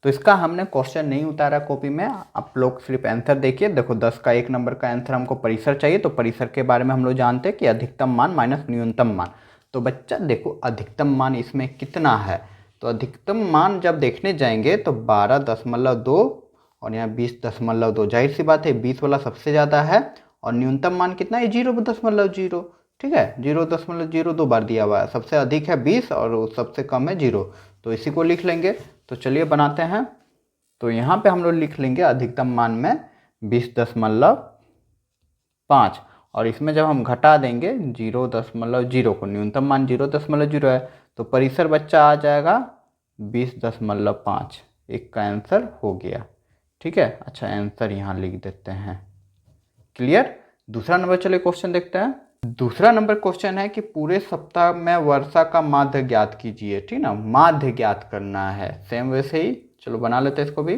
तो इसका हमने क्वेश्चन नहीं उतारा कॉपी में, आप लोग सिर्फ आंसर देखिए। देखो 10 का 1 नंबर का आंसर हमको परिसर चाहिए, तो परिसर के बारे में हम लोग जानते हैं कि अधिकतम मान माइनस न्यूनतम मान। तो बच्चा देखो अधिकतम मान इसमें कितना है, तो अधिकतम मान जब देखने जाएंगे तो 12.2 और यहाँ 20.2, जाहिर सी बात है 20 वाला सबसे ज़्यादा है, और न्यूनतम मान कितना है 0.0। ठीक है, 0.0 2 बार दिया हुआ है, सबसे अधिक है 20 और सबसे कम है 0, तो इसी को लिख लेंगे। तो चलिए बनाते हैं। तो यहाँ पे हम लोग लिख लेंगे अधिकतम मान में 20.5, और इसमें जब हम घटा देंगे 0.0 को, न्यूनतम मान 0.0 है, तो परिसर बच्चा आ जाएगा 20.5। एक का आंसर हो गया। ठीक है, अच्छा आंसर यहाँ लिख देते हैं। क्लियर। दूसरा नंबर चलिए क्वेश्चन देखते हैं। दूसरा नंबर क्वेश्चन है कि पूरे सप्ताह में वर्षा का माध्य ज्ञात कीजिए। ठीक ना, माध्य ज्ञात करना है, सेम वैसे ही चलो बना लेते हैं इसको भी।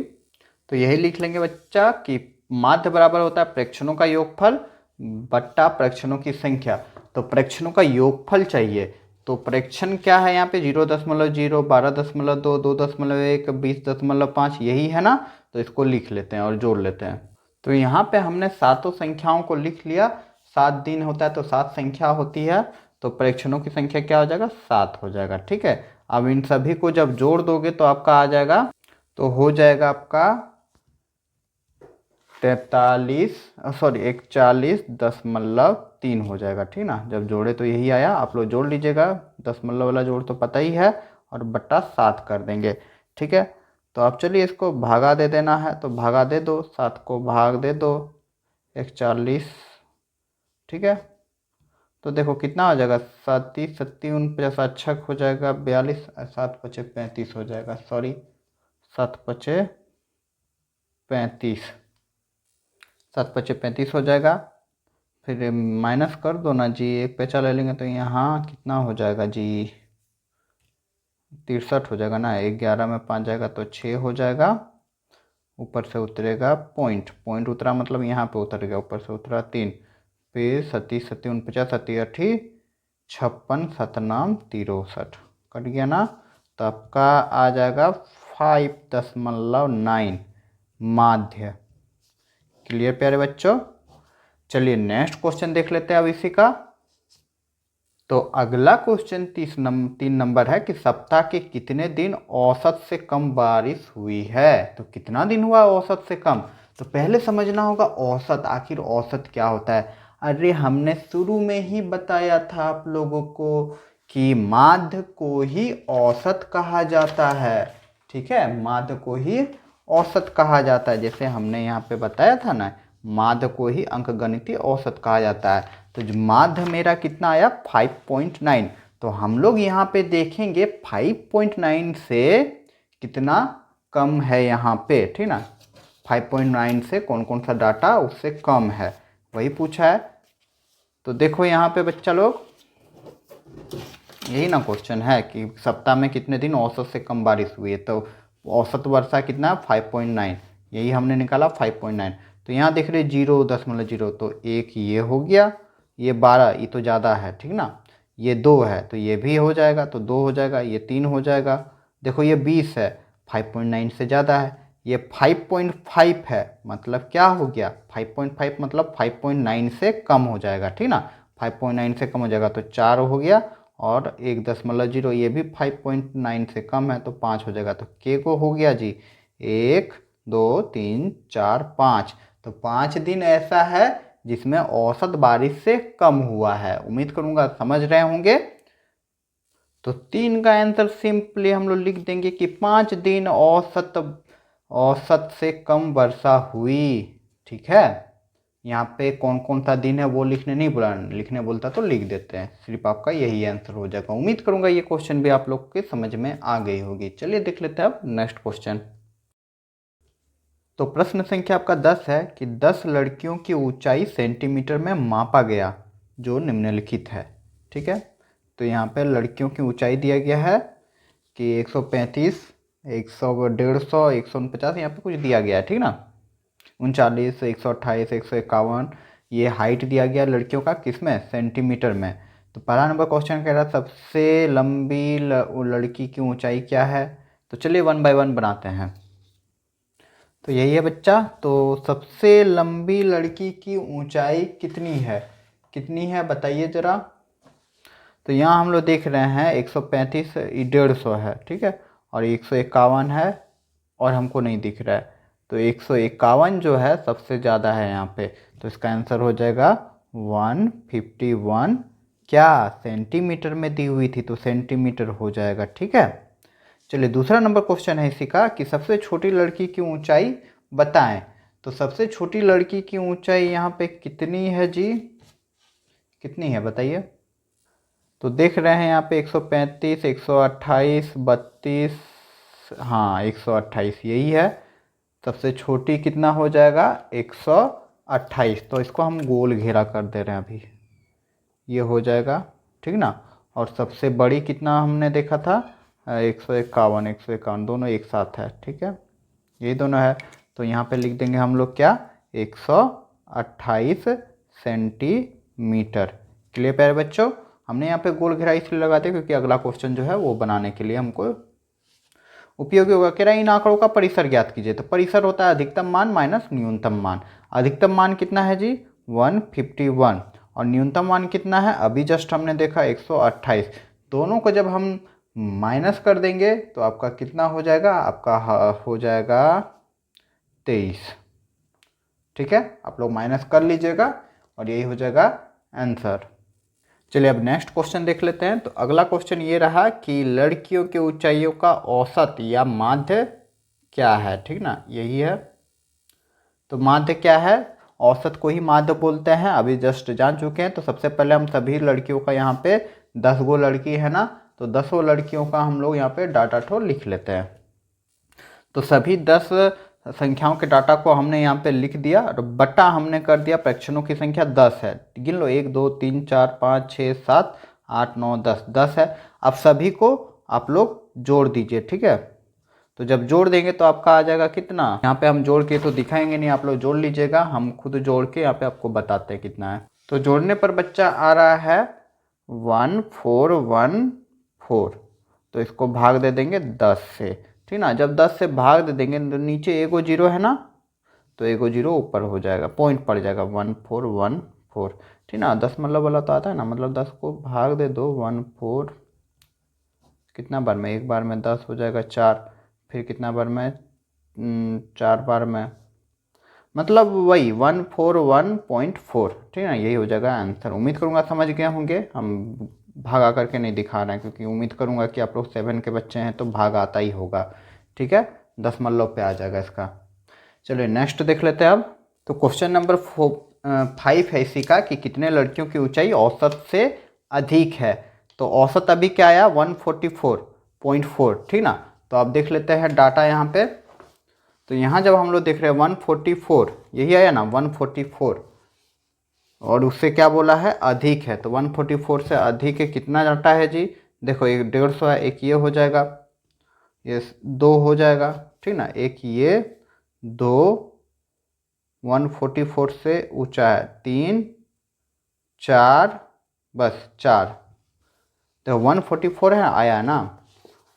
तो यही लिख लेंगे बच्चा कि माध्य बराबर होता है प्रेक्षणों का योगफल बट्टा प्रेक्षणों की संख्या। तो प्रेक्षणों का योगफल चाहिए, तो प्रेक्षण क्या है यहाँ पे 0.0, 12.2, 2.1, 20.5, यही है ना। तो इसको लिख लेते हैं और जोड़ लेते हैं। तो यहाँ पे हमने सातों संख्याओं को लिख लिया। 7 दिन होता है तो 7 संख्या होती है, तो प्रेक्षणों की संख्या क्या हो जाएगा 7 हो जाएगा। ठीक है, अब इन सभी को जब जोड़ दोगे तो आपका आ जाएगा, तो हो जाएगा आपका 41.3 हो जाएगा, ठीक ना। जब जोड़े तो यही आया, आप लोग जोड़ लीजिएगा, दशमलव वाला जोड़ तो पता ही है, और बट्टा 7 कर देंगे, ठीक है। तो अब चलिए इसको भागा दे देना है, तो भागा दे दो, 7 को भाग दे दो 41, ठीक है। तो देखो कितना हो जाएगा, 37 37 49, अच्छा हो जाएगा 42, 7 पचे 35 हो जाएगा, सॉरी 7 पचे 35, 7 पचे 35 हो जाएगा। फिर माइनस कर दो ना जी, एक पैसा ले लेंगे तो यहाँ कितना हो जाएगा जी, 63 हो जाएगा ना। 11 में 5 जाएगा तो 6 हो जाएगा, ऊपर से उतरेगा पॉइंट, पॉइंट उतरा मतलब यहाँ पे उतर गया, ऊपर से उतरा 3, फिर 37 37 49 37 56 सतनाम 63 कट गया ना। तो आपका आ जाएगा 5.9 माध्य। क्लियर प्यारे बच्चों। चलिए नेक्स्ट क्वेश्चन देख लेते हैं अब इसी का। तो अगला क्वेश्चन 3 नंबर है कि सप्ताह के कितने दिन औसत से कम बारिश हुई है। तो कितना दिन हुआ औसत से कम, तो पहले समझना होगा औसत, आखिर औसत क्या होता है। अरे हमने शुरू में ही बताया था आप लोगों को कि माध्य को ही औसत कहा जाता है, ठीक है, माध्य को ही औसत कहा जाता है। जैसे हमने यहाँ पे बताया था ना, माध्य को ही अंकगणितीय औसत कहा जाता है। तो जो माध्य मेरा कितना आया 5.9, तो हम लोग यहाँ पे देखेंगे 5.9 से कितना कम है यहाँ पे, ठीक ना। 5.9 से कौन कौन सा डाटा उससे कम है, वही पूछा है। तो देखो यहाँ पे बच्चा लोग, यही ना क्वेश्चन है कि सप्ताह में कितने दिन औसत से कम बारिश हुई है। तो औसत वर्षा कितना है 5.9, यही हमने निकाला 5.9। तो यहाँ देख रहे 0.0, तो एक ये हो गया, ये 12, ये तो ज़्यादा है, ठीक ना। ये 2 है तो ये भी हो जाएगा, तो 2 हो जाएगा, ये 3 हो जाएगा। देखो ये 20 है, 5.9 से ज़्यादा है। ये 5.5 है, मतलब क्या हो गया 5.5 मतलब 5.9 से कम हो जाएगा, ठीक ना। 5.9 से कम हो जाएगा तो 4 हो गया, और 1.0 ये भी 5.9 से कम है तो 5 हो जाएगा। तो के को हो गया जी 1 2 3 4 5। तो 5 दिन ऐसा है जिसमें औसत बारिश से कम हुआ है। उम्मीद करूंगा समझ रहे होंगे। तो 3 का आंसर सिंपली हम लोग लिख देंगे कि 5 दिन औसत से कम वर्षा हुई, ठीक है। यहाँ पे कौन कौन सा दिन है वो लिखने नहीं बोला, लिखने बोलता तो लिख देते हैं, सिर्फ आपका यही आंसर हो जाएगा। उम्मीद करूंगा ये क्वेश्चन भी आप लोग के समझ में आ गई होगी। चलिए देख लेते हैं अब नेक्स्ट क्वेश्चन। तो प्रश्न संख्या आपका 10 है कि 10 लड़कियों की ऊंचाई सेंटीमीटर में मापा गया जो निम्नलिखित है, ठीक है। तो यहाँ पे लड़कियों की ऊंचाई दिया गया है कि 135 100 150 149, यहाँ पे कुछ दिया गया है, ठीक ना। 39 128 151 ये हाइट दिया गया लड़कियों का, किसमें सेंटीमीटर में। तो पहला नंबर क्वेश्चन कह रहा है सबसे लंबी लड़की की ऊंचाई क्या है। तो चलिए 1 बाय 1 बनाते हैं। तो यही है बच्चा, तो सबसे लंबी लड़की की ऊंचाई कितनी है, कितनी है बताइए ज़रा। तो यहाँ हम लोग देख रहे हैं 135 150 है, ठीक है, और 151 है, और हमको नहीं दिख रहा है। तो 151 जो है सबसे ज़्यादा है यहाँ पे, तो इसका आंसर हो जाएगा 151 क्या सेंटीमीटर में दी हुई थी, तो सेंटीमीटर हो जाएगा, ठीक है। चलिए दूसरा नंबर क्वेश्चन है इसी का कि सबसे छोटी लड़की की ऊंचाई बताएं। तो सबसे छोटी लड़की की ऊंचाई यहाँ पे कितनी है जी, कितनी है बताइए। तो देख रहे हैं यहाँ पे 135 128 32, हाँ 128 यही है। सबसे छोटी कितना हो जाएगा 128, तो इसको हम गोल घेरा कर दे रहे हैं अभी, ये हो जाएगा, ठीक ना। और सबसे बड़ी कितना हमने देखा था 151 151, दोनों एक साथ है, ठीक है, यही दोनों है। तो यहाँ पे लिख देंगे हम लोग क्या 128 सेंटीमीटर। क्लियर प्यारे बच्चों। हमने यहाँ पे गोल घेरा इसलिए लगाते हैं क्योंकि अगला क्वेश्चन जो है वो बनाने के लिए हमको उपयोगी होगा। कह रहा है इन आंकड़ों का परिसर ज्ञात कीजिए। तो परिसर होता है अधिकतम मान माइनस न्यूनतम मान। अधिकतम मान कितना है जी 151, और न्यूनतम मान कितना है अभी जस्ट हमने देखा 128। दोनों को जब हम माइनस कर देंगे तो आपका कितना हो जाएगा, आपका हो जाएगा 23। ठीक है, आप लोग माइनस कर लीजिएगा और यही हो जाएगा आंसर। चलिए अब नेक्स्ट क्वेश्चन देख लेते हैं। तो अगला क्वेश्चन ये रहा कि लड़कियों के ऊंचाइयों का औसत या माध्य क्या है। ठीक ना, यही है। तो माध्य क्या है, औसत को ही माध्य बोलते हैं, अभी जस्ट जान चुके हैं। तो सबसे पहले हम सभी लड़कियों का यहाँ पे 10 गो लड़की है ना, तो 10 लड़कियों का हम लोग यहाँ पे डाटा ठो लिख लेते हैं। तो सभी 10 संख्याओं के डाटा को हमने यहाँ पे लिख दिया और बटा हमने कर दिया प्रेक्षणों की संख्या 10 है। गिन लो, 1 2 3 4 5 6 7 8 9 10, 10 है। अब सभी को आप लोग जोड़ दीजिए। ठीक है, तो जब जोड़ देंगे तो आपका आ जाएगा कितना, यहाँ पे हम जोड़ के तो दिखाएंगे नहीं, आप लोग जोड़ लीजिएगा, हम खुद जोड़ के यहाँ पे आपको बताते हैं कितना है। तो जोड़ने पर बच्चा आ रहा है 1414। तो इसको भाग दे देंगे 10 से। ठीक ना, जब 10 से भाग दे देंगे तो नीचे एगो जीरो है ना, तो एगो जीरो ऊपर हो जाएगा, पॉइंट पड़ जाएगा 1414। ठीक ना, 10 मतलब वाला तो आता है ना, मतलब 10 को भाग दे दो 14, कितना बार में, एक बार में 10 हो जाएगा 4, फिर कितना बार में 4 बार में, मतलब वही 141.4। ठीक है ना, यही हो जाएगा आंसर। उम्मीद करूँगा समझ गए होंगे, हम भागा करके नहीं दिखा रहे हैं क्योंकि उम्मीद करूँगा कि आप लोग 7 के बच्चे हैं तो भाग आता ही होगा। ठीक है, 10 मतलब पे आ जाएगा इसका। चलिए नेक्स्ट देख लेते हैं अब। तो क्वेश्चन नंबर 5 है इसी का कि कितने लड़कियों की ऊंचाई औसत से अधिक है। तो औसत अभी क्या आया 144.4। ठीक ना, तो आप देख लेते हैं डाटा यहाँ पे। तो यहाँ जब हम लोग देख रहे हैं 144, यही आया ना 144, और उससे क्या बोला है अधिक है, तो 144 से अधिक है कितना डाटा है जी, देखो एक 150 है, एक ये हो जाएगा, ये 2 हो जाएगा। ठीक ना, एक ये 2, 144 से ऊंचा है 3 4, बस 4। तो 144 है आया ना,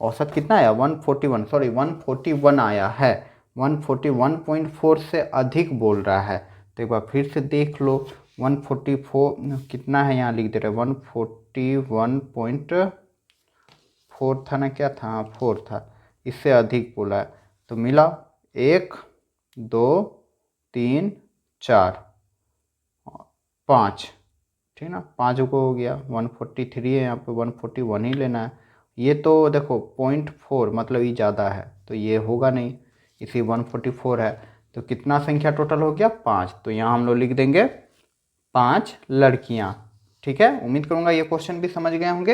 औसत कितना आया 141, सॉरी 141 आया है, 141.4 से अधिक बोल रहा है। तो एक बार फिर से देख लो, 144 कितना है, यहाँ लिख दे रहे 141.4 था ना, क्या था, 4 था, इससे अधिक बोला है। तो मिला 1 2 3 4 5। ठीक ना, 5 को हो गया, 143 है, यहाँ पे 141 ही लेना है। ये तो देखो 0.4 मतलब ये ज़्यादा है, तो ये होगा नहीं, इसी 144 है। तो कितना संख्या टोटल हो गया 5, तो यहाँ हम लोग लिख देंगे 5 लड़कियाँ। ठीक है, उम्मीद करूँगा ये क्वेश्चन भी समझ गए होंगे।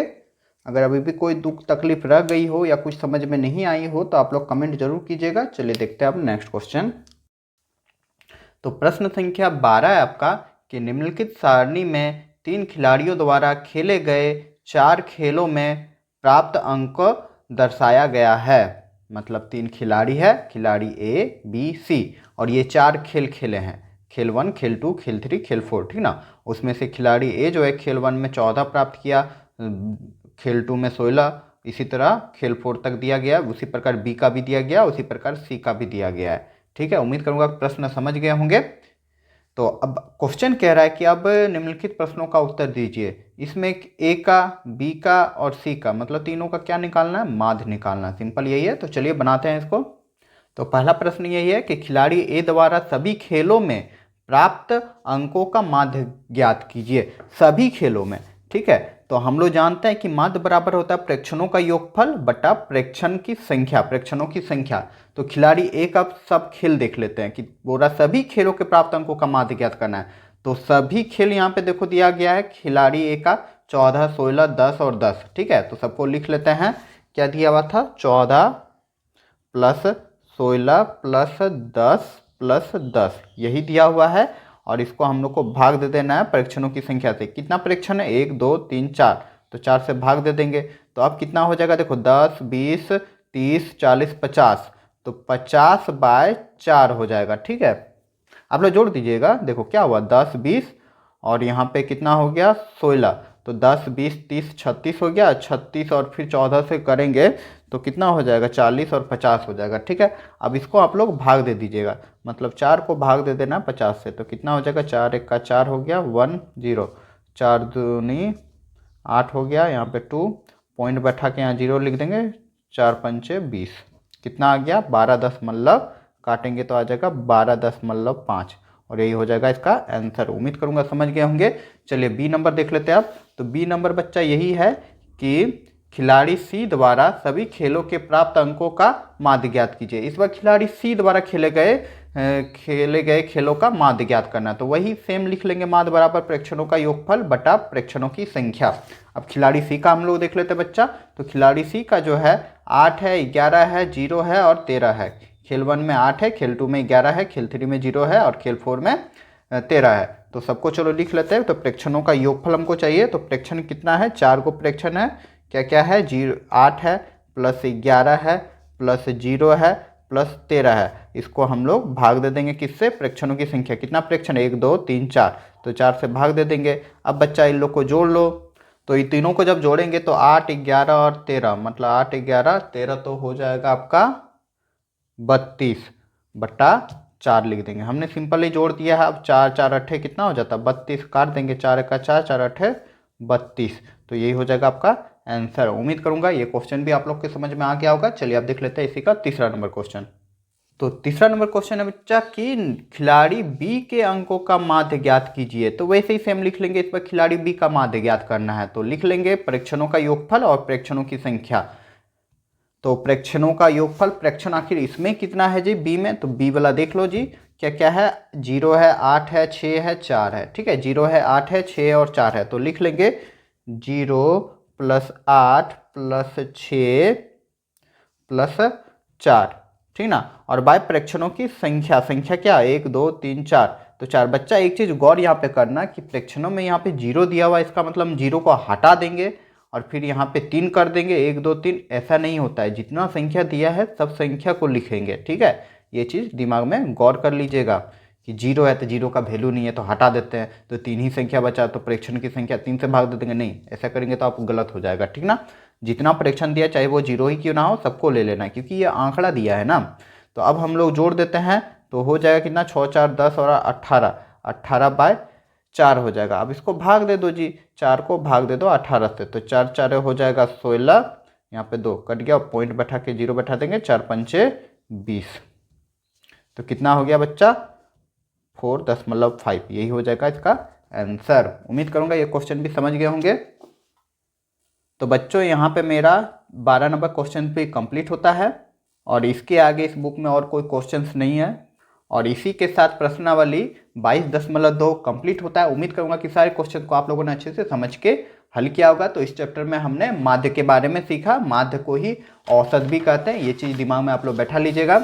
अगर अभी भी कोई दुख तकलीफ रह गई हो या कुछ समझ में नहीं आई हो तो आप लोग कमेंट जरूर कीजिएगा। चलिए देखते हैं अब नेक्स्ट क्वेश्चन। तो प्रश्न संख्या 12 है आपका कि निम्नलिखित सारणी में 3 खिलाड़ियों द्वारा खेले गए 4 खेलों में प्राप्त अंक दर्शाया गया है। मतलब 3 खिलाड़ी है, खिलाड़ी ए बी सी, और ये 4 खेल खेले हैं, खेल 1 खेल 2 खेल 3 खेल 4। ठीक ना, उसमें से खिलाड़ी ए जो है खेल 1 में 14 प्राप्त किया, खेल 2 में 16, इसी तरह खेल 4 तक दिया गया, उसी प्रकार बी का भी दिया गया, उसी प्रकार सी का भी दिया गया है। ठीक है, उम्मीद करूँगा प्रश्न समझ गए होंगे। तो अब क्वेश्चन कह रहा है कि अब निम्नलिखित प्रश्नों का उत्तर दीजिए। इसमें ए का, बी का और सी का, मतलब तीनों का क्या निकालना है, माध्य निकालना है। सिंपल यही है, तो चलिए बनाते हैं इसको। तो पहला प्रश्न यही है कि खिलाड़ी ए द्वारा सभी खेलों में प्राप्त अंकों का माध्य ज्ञात कीजिए। सभी खेलों में, ठीक है, तो हम लोग जानते हैं कि माध्य बराबर होता है प्रेक्षणों का योगफल बटा प्रेक्षण की संख्या, प्रेक्षणों की संख्या। तो खिलाड़ी ए का सब खेल देख लेते हैं कि बोला सभी खेलों के प्राप्त अंकों का माध्य ज्ञात करना है। तो सभी खेल यहाँ पे देखो दिया गया है, खिलाड़ी ए का 14 16 10 और 10। ठीक है, तो सबको लिख लेते हैं। क्या दिया हुआ था, 14 प्लस 16 प्लस 10 प्लस 10, यही दिया हुआ है। और इसको हम लोग को भाग दे देना है परीक्षणों की संख्या से। कितना परीक्षण है, 1 2 3 4, तो 4 से भाग दे देंगे तो अब कितना हो जाएगा, देखो 10 20 30 40 50, तो 50/4 हो जाएगा। ठीक है, आप लोग जोड़ दीजिएगा, देखो क्या हुआ 10 20 और यहाँ पे कितना हो गया 16, तो 10 20 30 36 हो गया, 36 और फिर 14 से करेंगे तो कितना हो जाएगा 40 और 50 हो जाएगा। ठीक है, अब इसको आप लोग भाग दे दीजिएगा, मतलब 4 को भाग दे देना 50 से, तो कितना हो जाएगा 4 1 का 4 हो गया 1 0, 4 दूनी 8 हो गया, यहाँ पे 2, पॉइंट बैठा के यहाँ 0 लिख देंगे, 4 पंचे 20। कितना आ गया 12 दशमलव, काटेंगे तो आ जाएगा 12.5 और यही हो जाएगा इसका आंसर। उम्मीद करूंगा समझ गए होंगे। चलिए बी नंबर देख लेते हैं आप। तो बी नंबर बच्चा यही है कि खिलाड़ी सी द्वारा सभी खेलों के प्राप्त अंकों का माध्य ज्ञात कीजिए। इस बार खिलाड़ी सी द्वारा खेले गए खेलों का माध्य ज्ञात करना, तो वही सेम लिख लेंगे, माध्य बराबर प्रेक्षणों का योगफल बटा प्रेक्षणों की संख्या। अब खिलाड़ी सी का हम लोग देख लेते हैं बच्चा। तो खिलाड़ी सी का जो है 8 है, 11 है, 0 है और 13 है। खेल 1 में 8 है, खेल 2 में 11 है, खेल 3 में 0 है और खेल 4 में 13 है। तो सबको चलो लिख लेते हैं। तो प्रेक्षणों का योगफल हमको चाहिए। तो प्रेक्षण कितना है, 4 को प्रेक्षण है, क्या क्या है, 8 है प्लस 11 है प्लस 0 है प्लस 13 है। इसको हम लोग भाग दे देंगे किससे, प्रेक्षणों की संख्या। कितना प्रेक्षण, 1 2 3 4, तो 4 से भाग दे देंगे। अब बच्चा इन लोग को जोड़ लो। तो ये तीनों को जब जोड़ेंगे तो 8 11 और 13, मतलब 8 11 13 तो हो जाएगा आपका 32 बटा 4 लिख देंगे। हमने सिंपल ही जोड़ दिया है। अब 4 4 8 कितना हो जाता है 32, काट देंगे, 4 का 4 4 8 32। तो यही हो जाएगा आपका आंसर। उम्मीद करूंगा ये क्वेश्चन भी आप लोग के समझ में आ गया होगा। चलिए अब देख लेते हैं इसी का तीसरा नंबर क्वेश्चन। तो तीसरा नंबर क्वेश्चन है बच्चा कि खिलाड़ी बी के अंकों का माध्य ज्ञात कीजिए। तो वैसे ही सेम लिख लेंगे, इस पर खिलाड़ी बी का माध्य ज्ञात करना है। तो लिख लेंगे प्रेक्षणों का योगफल और प्रेक्षणों की संख्या। तो प्रेक्षणों का योगफल, प्रेक्षण आखिर इसमें कितना है जी बी में, तो बी वाला देख लो जी, क्या क्या है, 0 है, 8 है, 6 है, 4 है। ठीक है, 0 है, 8 है, 6 और 4 है। तो लिख लेंगे 0 प्लस 8 प्लस 6 प्लस 4, ठीक ना। और बाय प्रेक्षणों की संख्या, संख्या क्या, 1 2 3 4, तो 4। बच्चा एक चीज़ गौर यहाँ पे करना कि प्रेक्षणों में यहाँ पे 0 दिया हुआ है, इसका मतलब हम 0 को हटा देंगे और फिर यहाँ पे 3 कर देंगे, 1 2 3। ऐसा नहीं होता है, जितना संख्या दिया है सब संख्या को लिखेंगे। ठीक है, ये चीज़ दिमाग में गौर कर लीजिएगा कि 0 है तो 0 का वैल्यू नहीं है तो हटा देते हैं, तो 3 ही संख्या बचा तो प्रेक्षण की संख्या 3 से भाग दे देंगे। नहीं, ऐसा करेंगे तो आपको गलत हो जाएगा, ठीक ना। जितना प्रेक्षण दिया चाहे वो 0 ही क्यों ना हो, सबको ले लेना है क्योंकि ये आंकड़ा दिया है ना। तो अब हम लोग जोड़ देते हैं तो हो जाएगा कितना, 6 4 10 और 18, 18/4 हो जाएगा। अब इसको भाग दे दो जी, 4 को भाग दे दो 18 से, तो 4 4 हो जाएगा 16, यहाँ पे 2 कट गया और पॉइंट बैठा के 0 बैठा देंगे, 4 पंचे 20। तो कितना हो गया बच्चा, 4.5। यही हो जाएगा इसका आंसर। उम्मीद करूंगा ये क्वेश्चन भी समझ गए होंगे। तो बच्चों यहाँ पे मेरा 12 नंबर क्वेश्चन भी कंप्लीट होता है और इसके आगे इस बुक में और कोई क्वेश्चंस नहीं है और इसी के साथ प्रश्नावली 22.2 कंप्लीट होता है। उम्मीद करूंगा कि सारे क्वेश्चन को आप लोगों ने अच्छे से समझ के हल किया होगा। तो इस चैप्टर में हमने माध्य के बारे में सीखा, माध्य को ही औसत भी कहते हैं, ये चीज़ दिमाग में आप लोग बैठा लीजिएगा।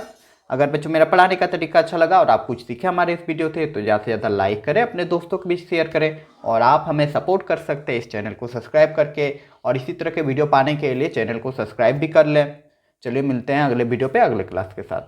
अगर बच्चों मेरा पढ़ाने का तरीका अच्छा लगा और आप कुछ सीखे हमारे इस वीडियो से, तो ज़्यादा से ज़्यादा लाइक करें, अपने दोस्तों के बीच शेयर करें और आप हमें सपोर्ट कर सकते हैं इस चैनल को सब्सक्राइब करके, और इसी तरह के वीडियो पाने के लिए चैनल को सब्सक्राइब भी कर लें। चलिए मिलते हैं अगले वीडियो पे अगले क्लास के साथ।